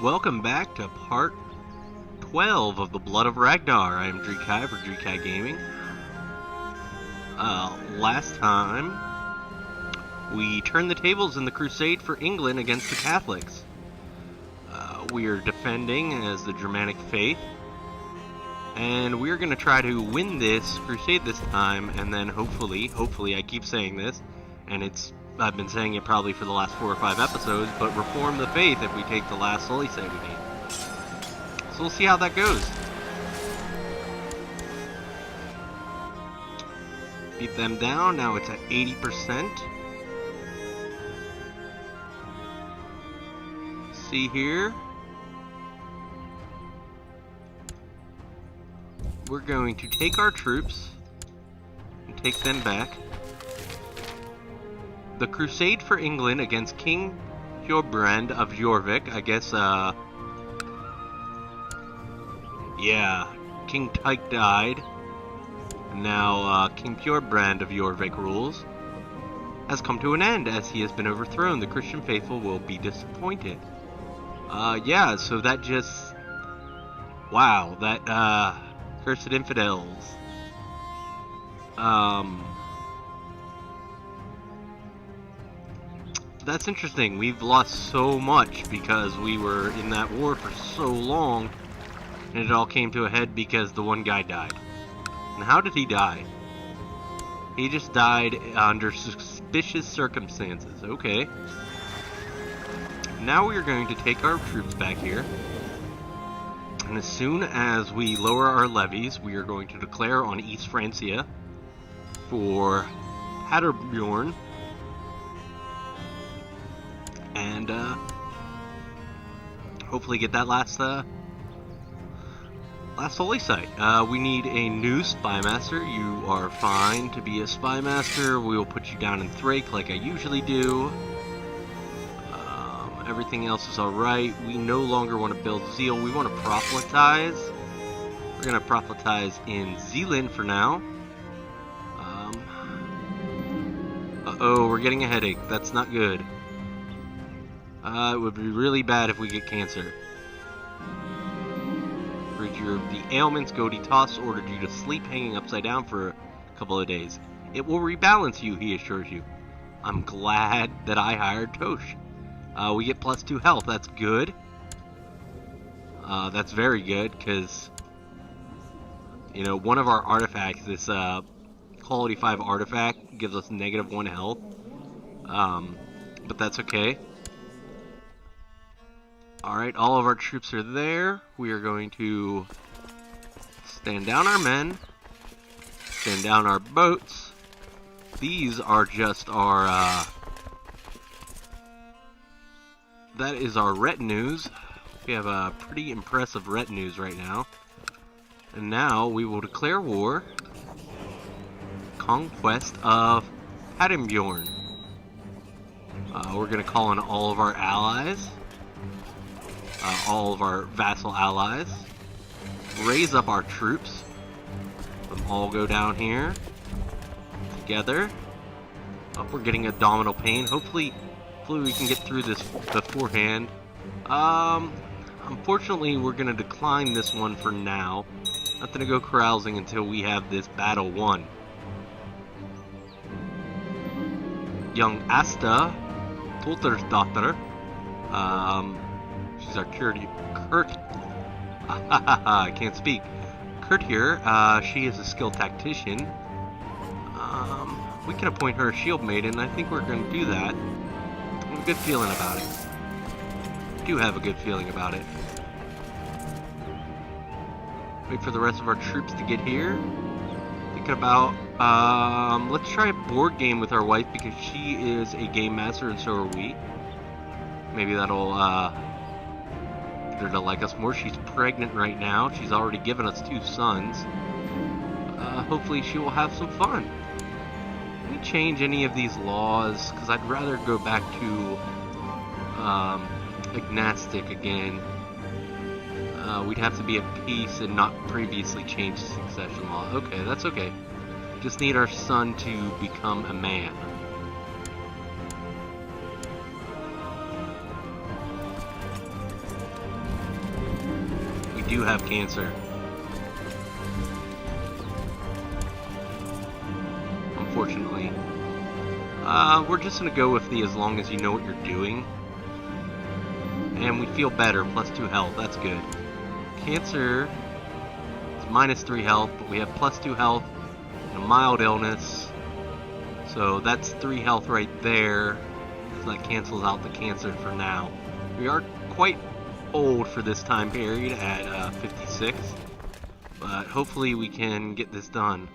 Welcome back to part 12 of the Blood of Ragnarr. I am Drekai for Drekai Gaming. Last time, we turned the tables in the crusade for England against the Catholics. We are defending as the Germanic faith, and we're going to try to win this crusade this time, and then hopefully, I keep saying this, and I've been saying it probably for the last 4 or 5 episodes, but reform the faith if we take the last holy site we need. So we'll see how that goes. Beat them down, now it's at 80%. See here. We're going to take our troops and take them back. The crusade for England against King Hjorbrand of Jorvik, I guess, yeah, King Tyke died. Now, King Hjorbrand of Jorvik rules, has come to an end. As he has been overthrown, the Christian faithful will be disappointed. Yeah, so that just... wow, that, cursed infidels. That's interesting. We've lost so much because we were in that war for so long, and it all came to a head because the one guy died. And how did he die? He just died under suspicious circumstances. Okay. Now we are going to take our troops back here. And as soon as we lower our levies, we are going to declare on East Francia for Paderbjorn. And hopefully get that last holy site. We need a new spy master. You are fine to be a spy master. We will put you down in Thrake like I usually do. Everything else is alright. We no longer want to build Zeal. We want to proselytize. We're going to proselytize in Zealand for now. Uh-oh, we're getting a headache. That's not good. It would be really bad if we get cancer. The ailments, Godi Toss ordered you to sleep hanging upside down for a couple of days. It will rebalance you, he assures you. I'm glad that I hired Tosh. We get +2 health, that's good. That's very good, because, you know, one of our artifacts, this quality 5 artifact, gives us -1 health. But that's okay. Alright, all of our troops are there. We are going to stand down our men, stand down our boats. These are just our, that is our retinues. We have a pretty impressive retinues right now. And now we will declare war. Conquest of Paderbjorn. We're going to call on all of our allies. All of our vassal allies. Raise up our troops. Let them all go down here. Together. Oh, we're getting abdominal pain. Hopefully we can get through this beforehand. Unfortunately, we're going to decline this one for now. Not going to go carousing until we have this battle won. Young Asta, Tolter's daughter, she's our Kurt. I can't speak. Kurt here, she is a skilled tactician. We can appoint her a shield maiden. I think we're going to do that. I have a good feeling about it. I do have a good feeling about it. Wait for the rest of our troops to get here. Thinking about, let's try a board game with our wife because she is a game master and so are we. Maybe that'll, get her to like us more. She's pregnant right now. She's already given us 2 sons. Hopefully she will have some fun. Let me change any of these laws, because I'd rather go back to, agnostic again. We'd have to be at peace and not previously change the succession law. Okay, that's okay. Just need our son to become a man. do have cancer. Unfortunately. We're just gonna go with the as long as you know what you're doing. And we feel better, +2 health, that's good. Cancer is -3 health, but we have +2 health and a mild illness. So that's 3 health right there. So that cancels out the cancer for now. We are quite old for this time period at 56. But hopefully we can get this done.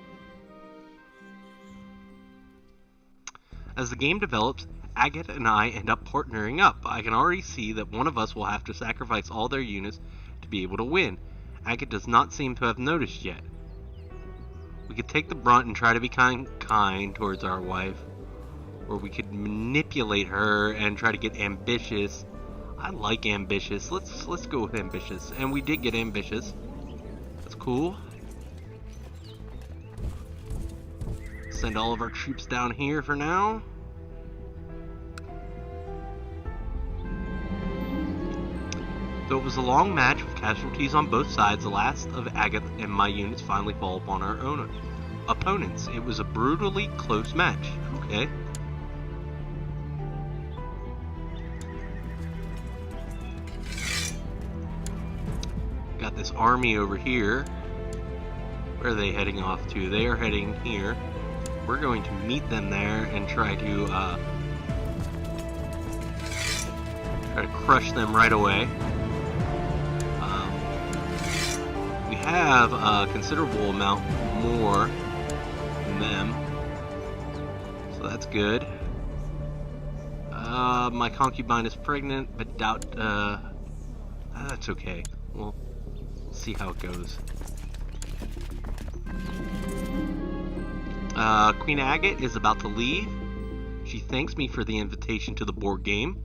As the game develops, Agate and I end up partnering up. I can already see that one of us will have to sacrifice all their units to be able to win. Agate does not seem to have noticed yet. We could take the brunt and try to be kind towards our wife, or we could manipulate her and try to get ambitious. I like ambitious. Let's go with ambitious. And we did get ambitious. That's cool. Send all of our troops down here for now. Though it was a long match with casualties on both sides, the last of Agate and my units finally fall upon our own opponents. It was a brutally close match. Okay. Got this army over here. Where are they heading off to? They are heading here. We're going to meet them there and try to crush them right away. We have a considerable amount more than them, so that's good. My concubine is pregnant, but doubt. That's okay. We'll see how it goes. Queen Agate is about to leave. She thanks me for the invitation to the board game.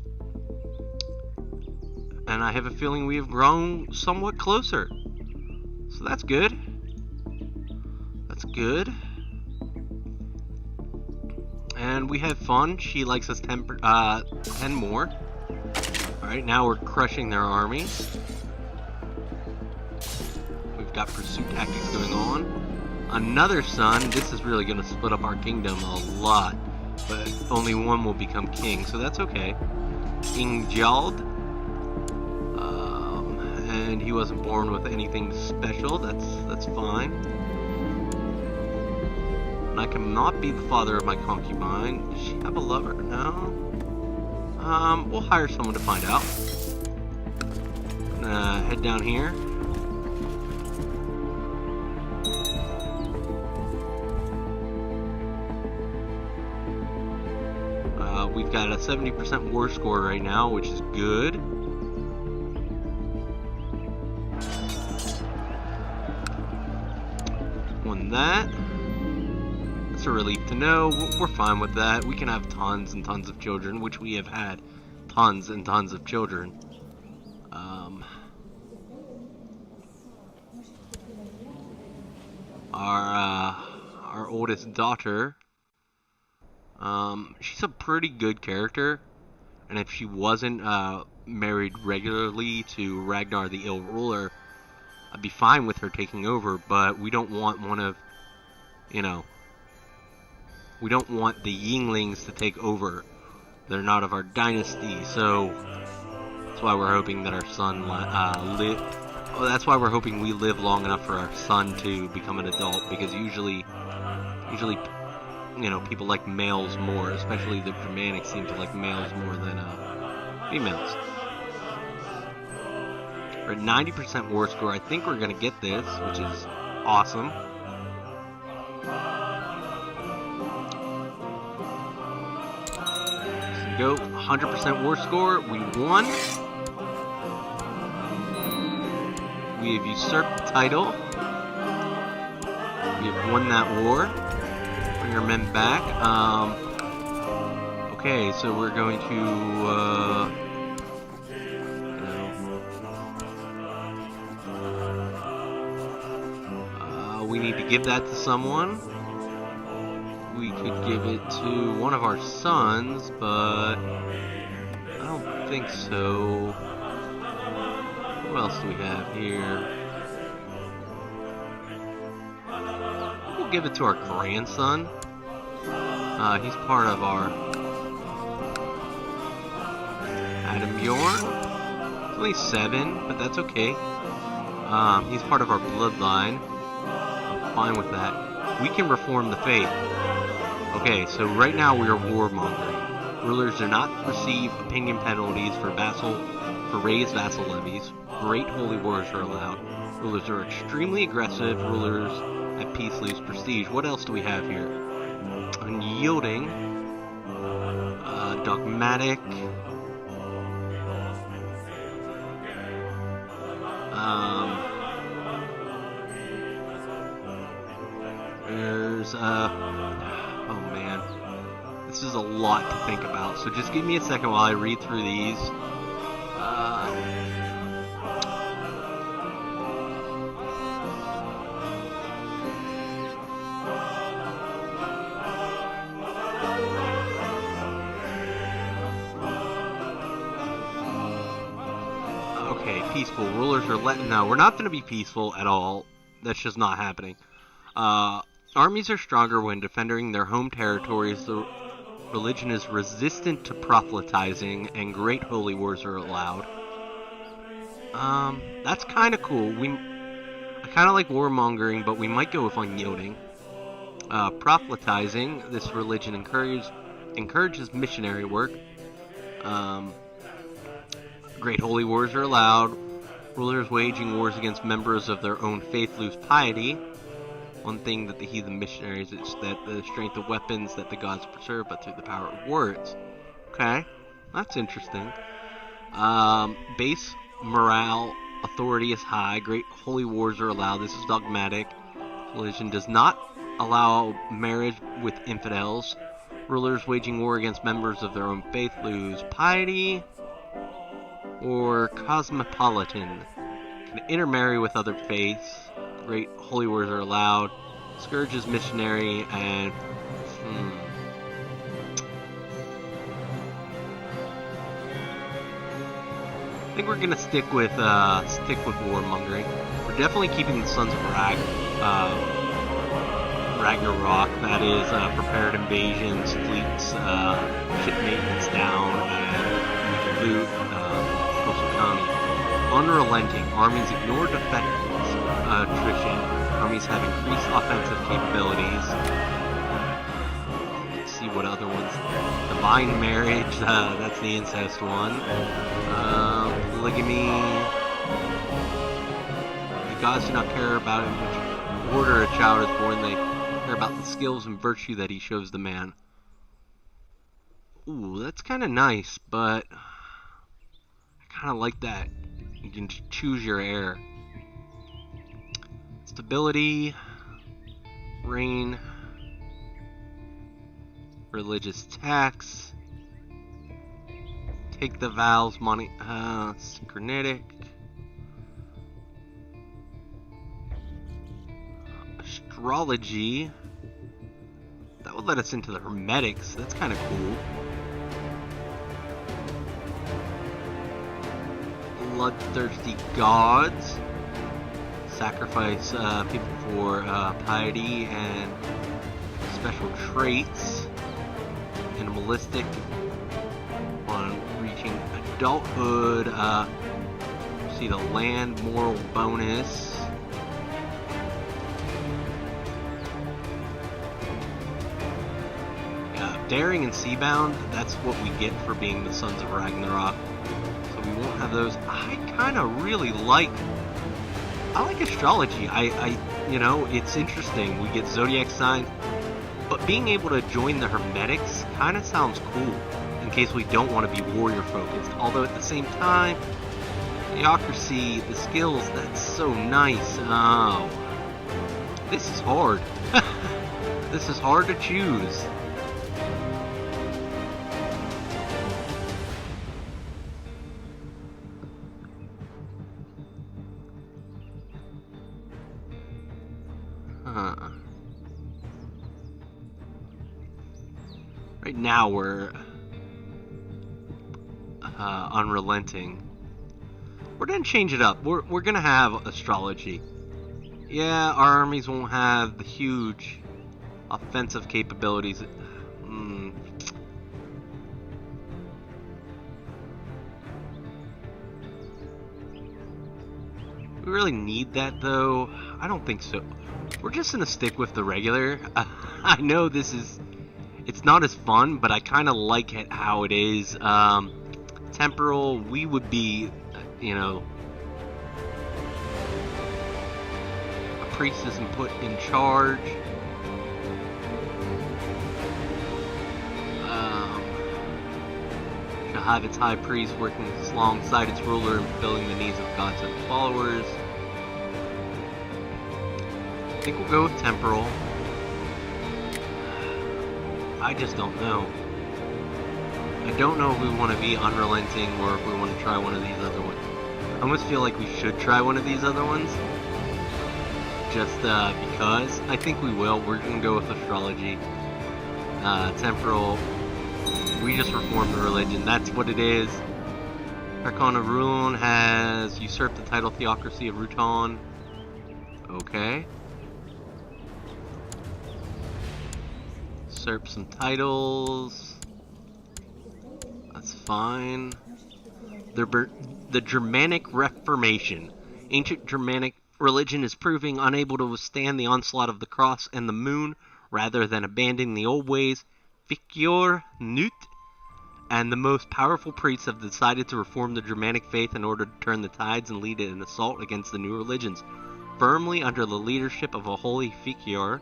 And I have a feeling we have grown somewhat closer. So that's good. That's good. And we have fun. She likes us 10 more. Alright, now we're crushing their army. We've got pursuit tactics going on. Another son. This is really going to split up our kingdom a lot, but only one will become king, so that's okay. Ingjald, and he wasn't born with anything special. That's fine. And I cannot be the father of my concubine. Does she have a lover? No. We'll hire someone to find out. Head down here. We've got a 70% war score right now, which is good. Won that. That's a relief to know. We're fine with that. We can have tons and tons of children, which we have had tons and tons of children. Our oldest daughter. She's a pretty good character, and if she wasn't married regularly to Ragnar the Ill Ruler, I'd be fine with her taking over, but we don't want one of, we don't want the Yinglings to take over. They're not of our dynasty, so that's why we're hoping that our son that's why we're hoping we live long enough for our son to become an adult, because usually people like males more, especially the Germanic seem to like males more than females. We're at 90% war score. I think we're going to get this, which is awesome. So go, 100% war score. We won. We have usurped the title. We have won that war. Bring our men back. Okay, so we're going to, we need to give that to someone. We could give it to one of our sons, but I don't think so. Who else do we have here? We'll give it to our grandson. He's part of our Adam Bjorn. He's only 7, but that's okay. He's part of our bloodline. I'm fine with that. We can reform the faith. Okay, so right now we are warmongering. Rulers do not receive opinion penalties for raised vassal levies. Great holy wars are allowed. Rulers are extremely aggressive. Rulers at peace lose prestige. What else do we have here? Unyielding, dogmatic, there's oh man, this is a lot to think about, so just give me a second while I read through these. Peaceful. Rulers are no, we're not going to be peaceful at all. That's just not happening. Armies are stronger when defending their home territories. The religion is resistant to proselytizing, and great holy wars are allowed. That's kind of cool. I kind of like warmongering, but we might go with unyielding. Proselytizing. This religion encourages missionary work. Great holy wars are allowed. Rulers waging wars against members of their own faith lose piety. One thing that the heathen missionaries is that the strength of weapons that the gods preserve, but through the power of words. Okay, that's interesting. Base morale, authority is high. Great holy wars are allowed. This is dogmatic. Religion does not allow marriage with infidels. Rulers waging war against members of their own faith lose piety. Or cosmopolitan, can intermarry with other faiths. Great holy wars are allowed. Scourge is missionary, and I think we're gonna stick with warmongering. We're definitely keeping the Sons of Ragnarok. That is prepared invasions, fleets, ship maintenance down, and we can loot. Unrelenting. Armies ignore defense attrition. Armies have increased offensive capabilities. Let's see what other ones. Divine marriage. That's the incest one. Polygamy. The gods do not care about in which order a child is born. They care about the skills and virtue that he shows the man. Ooh, that's kind of nice, but I kind of like that. You can choose your heir. Stability, reign, religious tax, take the vows, money, synchronetic, astrology. That would let us into the Hermetics. That's kind of cool. Bloodthirsty gods. Sacrifice people for piety and special traits. Animalistic. On reaching adulthood. See the land moral bonus. Daring and Seabound, that's what we get for being the Sons of Ragnarok. So we won't have those. I kind of really like astrology. You know, it's interesting. We get zodiac signs, but being able to join the Hermetics kind of sounds cool in case we don't want to be warrior focused. Although at the same time, theocracy, the skills, that's so nice. Oh, this is hard. This is hard to choose. Right now we're unrelenting. We're gonna change it up. We're gonna have astrology. Yeah, our armies won't have the huge offensive capabilities. We really need that, though? I don't think so. We're just gonna stick with the regular. I know it's not as fun, but I kind of like it how it is. Temporal, we would be, a priest isn't put in charge. Shall have its high priest working alongside its ruler and fulfilling the needs of gods and followers. I think we'll go with temporal. I just don't know. I don't know if we want to be unrelenting or if we want to try one of these other ones. I almost feel like we should try one of these other ones. Just because. I think we will. We're going to go with astrology. Temporal. We just reformed the religion. That's what it is. Arcana Rune has usurped the title Theocracy of Rutan. Okay. Usurp some titles. That's fine. The Germanic Reformation. Ancient Germanic religion is proving unable to withstand the onslaught of the cross and the moon. Rather than abandoning the old ways, Vikjor Knut and the most powerful priests have decided to reform the Germanic faith in order to turn the tides and lead an assault against the new religions. Firmly under the leadership of a holy Vikjor,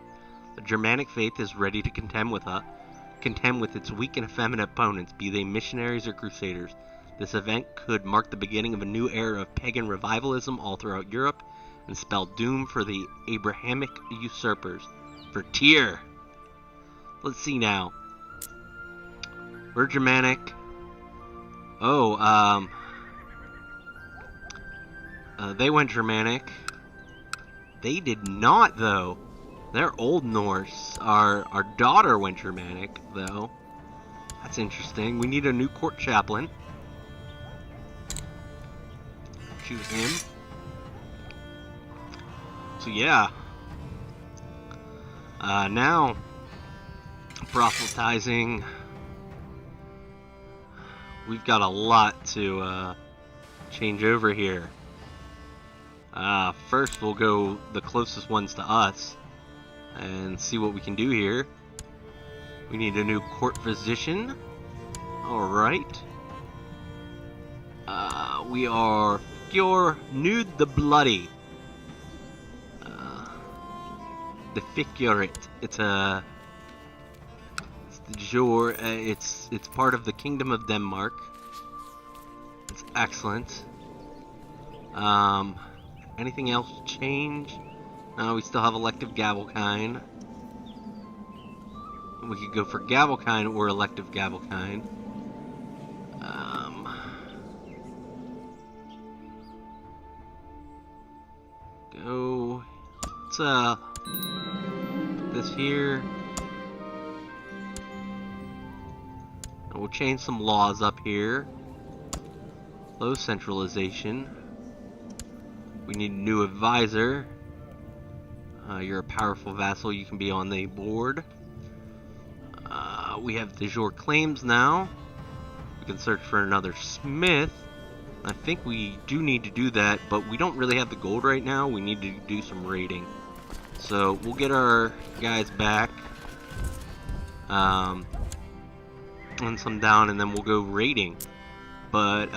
the Germanic faith is ready to contend with its weak and effeminate opponents, be they missionaries or crusaders. This event could mark the beginning of a new era of pagan revivalism all throughout Europe and spell doom for the Abrahamic usurpers. For Tyr. Let's see now. We're Germanic. Oh, they went Germanic. They did not, though. They're Old Norse. Our daughter went Germanic, though. That's interesting. We need a new court chaplain. Choose him. So yeah. Now, proselytizing. We've got a lot to change over here. First we'll go the closest ones to us and see what we can do here. We need a new court physician. Alright. We are Fjord Nude the Bloody. The Fikjorit. It's the Jor. It's part of the Kingdom of Denmark. It's excellent. Anything else change? No, we still have elective Gavelkind. We could go for Gavelkind or elective Gavelkind. Go. Let's put this here. And we'll change some laws up here. Low centralization. We need a new advisor. You're a powerful vassal. You can be on the board. We have de jure claims now. We can search for another smith. I think we do need to do that, but we don't really have the gold right now. We need to do some raiding. So we'll get our guys back. And some down, and then we'll go raiding. But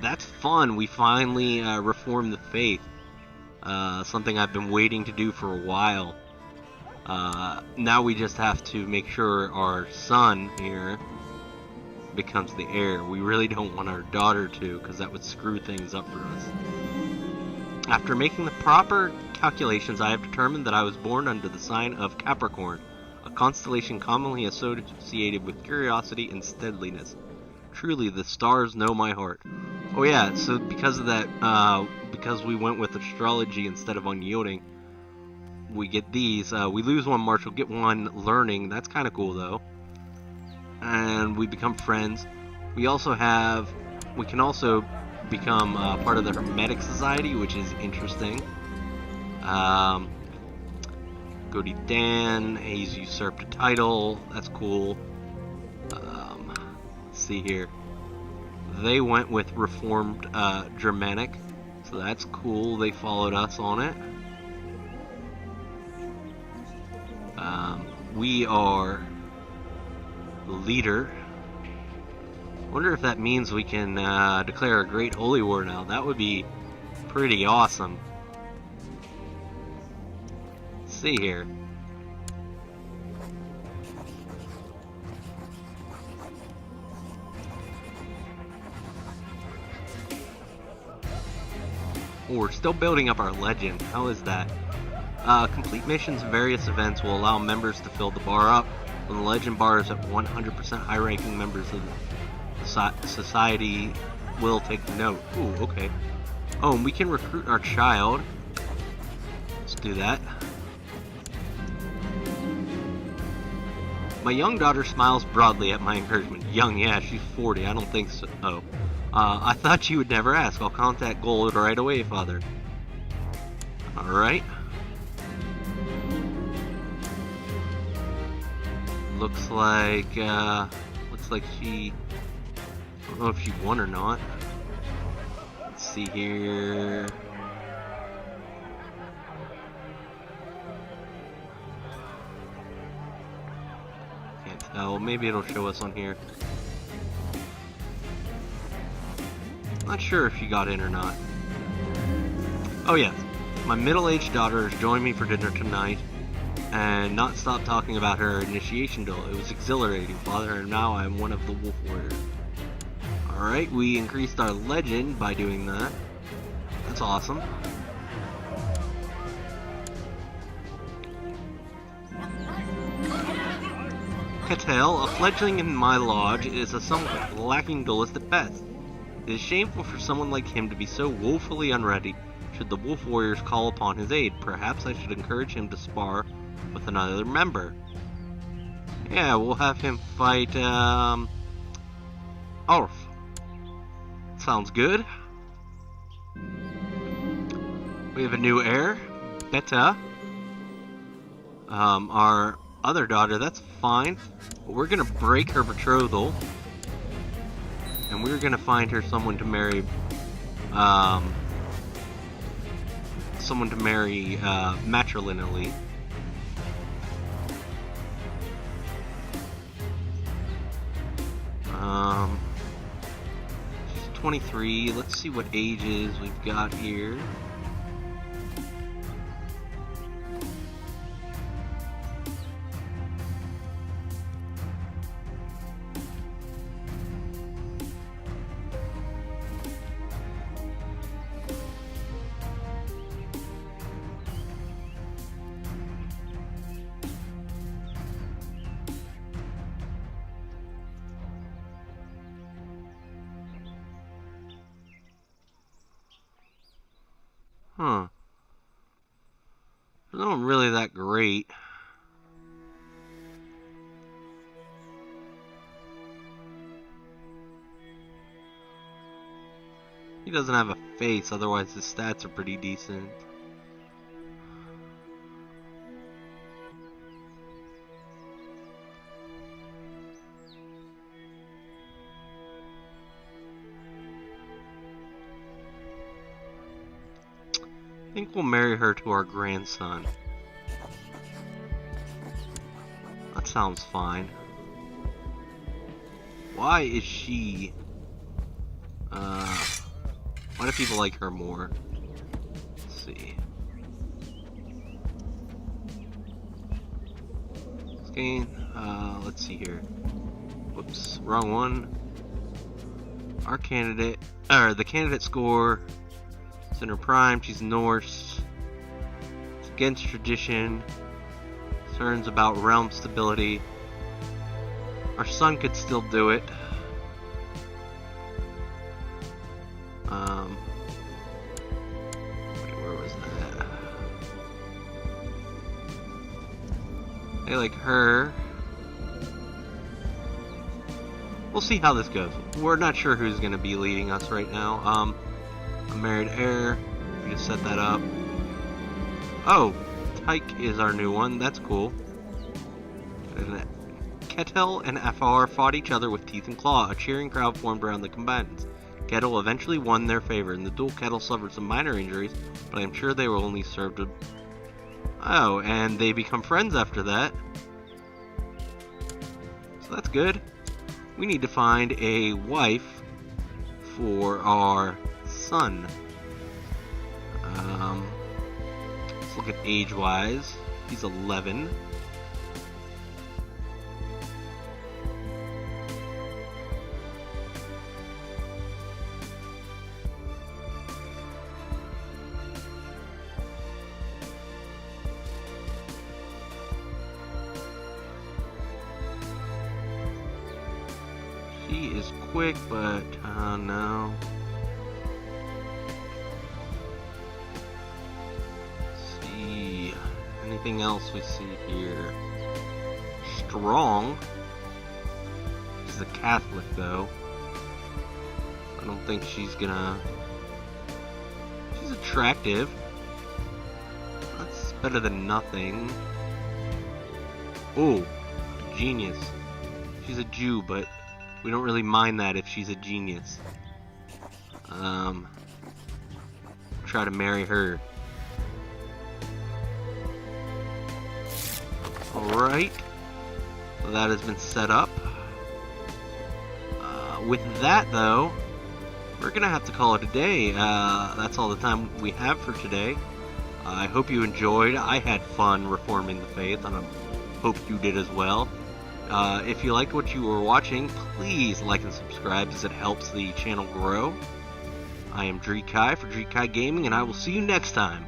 that's fun. We finally reformed the faith. Something I've been waiting to do for a while. Now we just have to make sure our son here becomes the heir. We really don't want our daughter to, because that would screw things up for us. After making the proper calculations, I have determined that I was born under the sign of Capricorn, a constellation commonly associated with curiosity and steadiness. Truly, the stars know my heart. Oh yeah, so because of that, because we went with astrology instead of unyielding, we get these. We lose one martial, get one learning. That's kind of cool, though. And we become friends. We can also become part of the Hermetic Society, which is interesting. Godi Dan, he's usurped a title. That's cool. Let's see here. They went with Reformed Germanic, so that's cool. They followed us on it. We are the leader. Wonder if that means we can declare a great holy war now. That would be pretty awesome. Let's see here. Oh, we're still building up our legend. How is that? Complete missions and various events will allow members to fill the bar up. When the legend bar is at 100%, high-ranking members of the society will take note. Ooh, okay. Oh, and we can recruit our child. Let's do that. My young daughter smiles broadly at my encouragement. Young, yeah, she's 40. I don't think so. Oh. I thought you would never ask. I'll contact Gold right away, Father. Alright. Looks like she... I don't know if she won or not. Let's see here... Can't tell. Maybe it'll show us on here. Not sure if she got in or not. Oh yes, my middle-aged daughter has joined me for dinner tonight and not stopped talking about her initiation duel. It was exhilarating, Father, and now I am one of the Wolf Warriors. Alright, we increased our legend by doing that. That's awesome. Cattell, a fledgling in my lodge, is a somewhat lacking duelist at best. It is shameful for someone like him to be so woefully unready should the Wolf Warriors call upon his aid. Perhaps I should encourage him to spar with another member. Yeah, we'll have him fight, Ulf. Sounds good. We have a new heir, Beta. Our other daughter, that's fine. But we're gonna break her betrothal. And we're gonna find her someone to marry, matrilineally. She's 23. Let's see what ages we've got here. Huh. They're not really that great. He doesn't have a face, otherwise his stats are pretty decent. I think we'll marry her to our grandson. That sounds fine. Why is she... why do people like her more? Let's see. Okay, let's see here. Whoops, wrong one. Our candidate, the candidate score... It's in her prime, she's Norse. It's against tradition. Concerns about realm stability. Our son could still do it. Where was that? I like her. we'll see how this goes. We're not sure who's going to be leading us right now. A married heir. We just set that up. Oh, Tyke is our new one. That's cool. And Ketil and Afar fought each other with teeth and claw. A cheering crowd formed around the combatants. Ketil eventually won their favor. In the duel, Ketil suffered some minor injuries, but I'm sure they will only serve to... Oh, and they become friends after that. So that's good. We need to find a wife for our son. Let's look at age-wise. He's 11. She is quick, but no. Let's see. Anything else we see here? Strong. She's a Catholic, though. I don't think she's gonna... She's attractive. That's better than nothing. Oh, genius. She's a Jew, but we don't really mind that if she's a genius. Try to marry her. Alright. So that has been set up. With that, though, we're going to have to call it a day. That's all the time we have for today. I hope you enjoyed. I had fun reforming the faith, and I hope you did as well. If you liked what you were watching, please like and subscribe as it helps the channel grow. I am Dreekai for Dreekai Gaming, and I will see you next time.